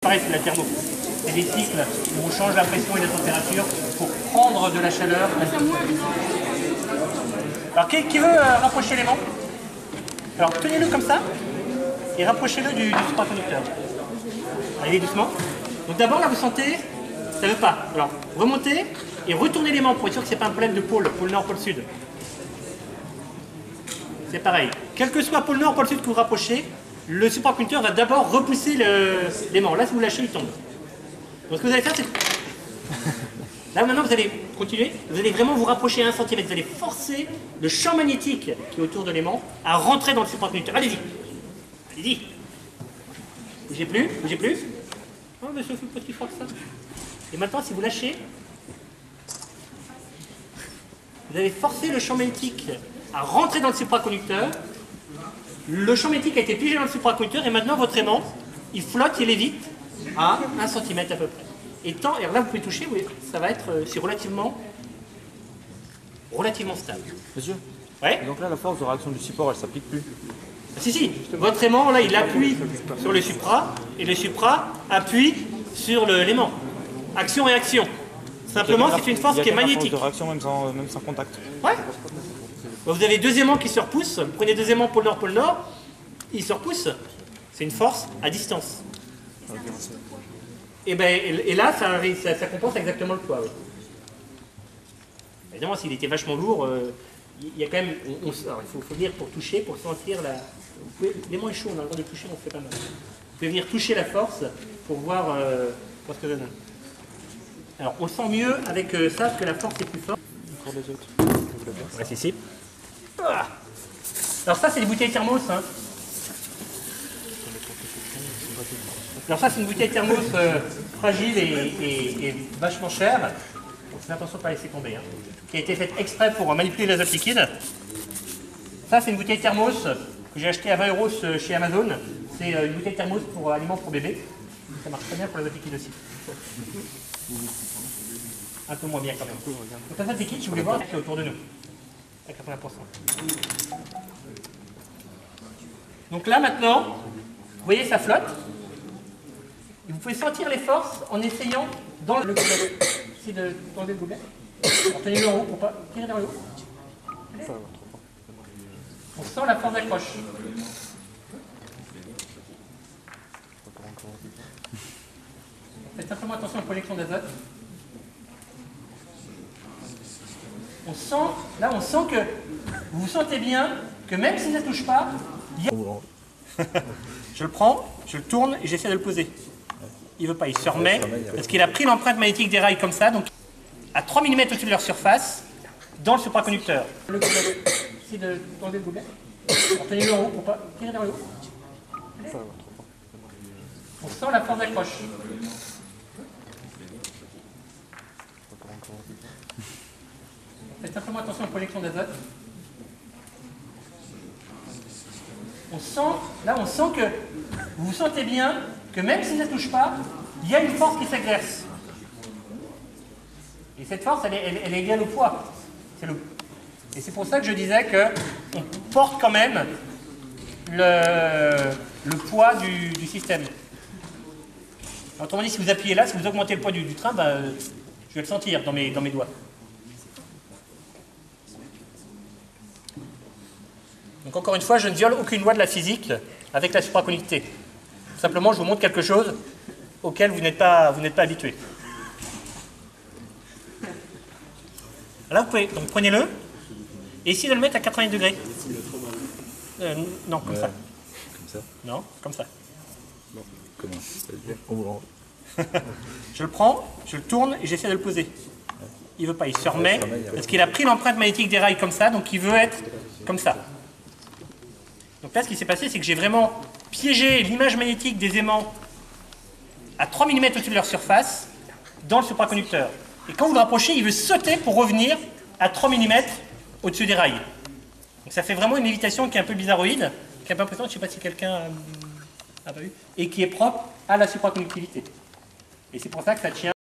pareil, c'est la thermo. C'est des cycles où on change la pression et la température pour prendre de la chaleur. Alors, qui veut rapprocher l'aimant? Alors, tenez-le comme ça et rapprochez-le du supraconducteur. Allez doucement. Donc d'abord, là, vous sentez, ça ne veut pas. Alors, remontez et retournez l'aimant pour être sûr que ce n'est pas un problème de pôle nord, pôle sud. C'est pareil. Quel que soit pôle nord, pôle sud que vous rapprochez, le supraconducteur va d'abord repousser l'aimant. Là, si vous lâchez, il tombe. Donc ce que vous allez faire, c'est... Là, maintenant, vous allez continuer. Vous allez vraiment vous rapprocher à 1 cm. Vous allez forcer le champ magnétique qui est autour de l'aimant à rentrer dans le supraconducteur. Allez-y. Allez-y. Bougez plus. Bougez plus. Oh, mais ça fait pas si fort que ça. Et maintenant, si vous lâchez, vous allez forcer le champ magnétique à rentrer dans le supraconducteur. Le champ magnétique a été piégé dans le supraconducteur et maintenant, votre aimant, il flotte, il lévite à 1 cm à peu près. Et là, vous pouvez toucher, oui, ça va être, c'est relativement stable. Monsieur? Ouais. Et donc là, la force de réaction du support, elle s'applique plus? Ah, si. Votre aimant, là, il appuie sur le supra, et le supra appuie sur l'aimant. Action-réaction. Simplement, c'est une force qui est magnétique. Force de réaction même sans contact. Ouais. Vous avez deux aimants qui se repoussent. Vous prenez deux aimants pôle nord, ils se repoussent. C'est une force à distance. Et là, ça compense exactement le poids. Oui. Évidemment, s'il était vachement lourd, il y a quand même. Il faut venir pour toucher, pour sentir la. L'aimant est chaud, on a le droit de toucher, on fait pas mal. Vous pouvez venir toucher la force pour voir ce que ça donne. Alors, on sent mieux avec ça, parce que la force est plus forte. Encore des autres. Ouais, c'est ici. Ah. Alors, ça, c'est des bouteilles thermos. Hein. Alors, ça, c'est une bouteille thermos fragile et vachement chère. Donc, faites attention de ne pas laisser tomber. Hein. Qui a été faite exprès pour manipuler l'azote liquide. Ça, c'est une bouteille thermos que j'ai acheté à 20 € chez Amazon. C'est une bouteille thermos pour aliments pour bébé. Ça marche très bien pour l'azote liquide aussi. Un peu moins bien quand même. Donc l'azote liquide, je voulais voir ce qui est autour de nous. À 80%. Donc là maintenant, vous voyez, ça flotte. Et vous pouvez sentir les forces en essayant dans le gobelet. Essayez d'enlever le gobelet. Tenez-le en haut pour pas tirer vers le haut. On sent la force d'accroche. Faites simplement attention aux projections d'azote. On sent que vous sentez bien que même si ça ne touche pas, il y a... Je le prends, je le tourne et j'essaie de le poser. Il ne veut pas, il se remet parce qu'il a pris l'empreinte magnétique des rails comme ça, donc à 3 mm au-dessus de leur surface, dans le supraconducteur. Le gobelet. Essayez d'enlever le gobelet. Tenez-le en haut pour pas tirer vers le haut. On sent la force d'accroche. Faites simplement attention aux projections d'azote. On sent que vous sentez bien que même si ça ne touche pas, il y a une force qui s'exerce. Et cette force, elle est égale au poids. Et c'est pour ça que je disais qu'on porte quand même le poids du système. Autrement dit, si vous appuyez là, si vous augmentez le poids du train, je vais le sentir dans mes doigts. Donc encore une fois, je ne viole aucune loi de la physique avec la supraconductivité. Simplement, je vous montre quelque chose auquel vous n'êtes pas habitué. Là, vous pouvez, donc prenez-le et essayez de le mettre à 90 degrés. Non, comme ça. Comme ça? Non, comme ça. Bon, comment? Je le prends, je le tourne et j'essaie de le poser. Il ne veut pas, il se remet parce qu'il a pris l'empreinte magnétique des rails comme ça, donc il veut être comme ça. Donc là, ce qui s'est passé, c'est que j'ai vraiment piégé l'image magnétique des aimants à 3 mm au-dessus de leur surface dans le supraconducteur. Et quand vous le rapprochez, il veut sauter pour revenir à 3 mm au-dessus des rails. Donc ça fait vraiment une lévitation qui est un peu bizarroïde, qui est un peu impressionnante, je ne sais pas si quelqu'un a pas vu, et qui est propre à la supraconductivité. Et c'est pour ça que ça tient.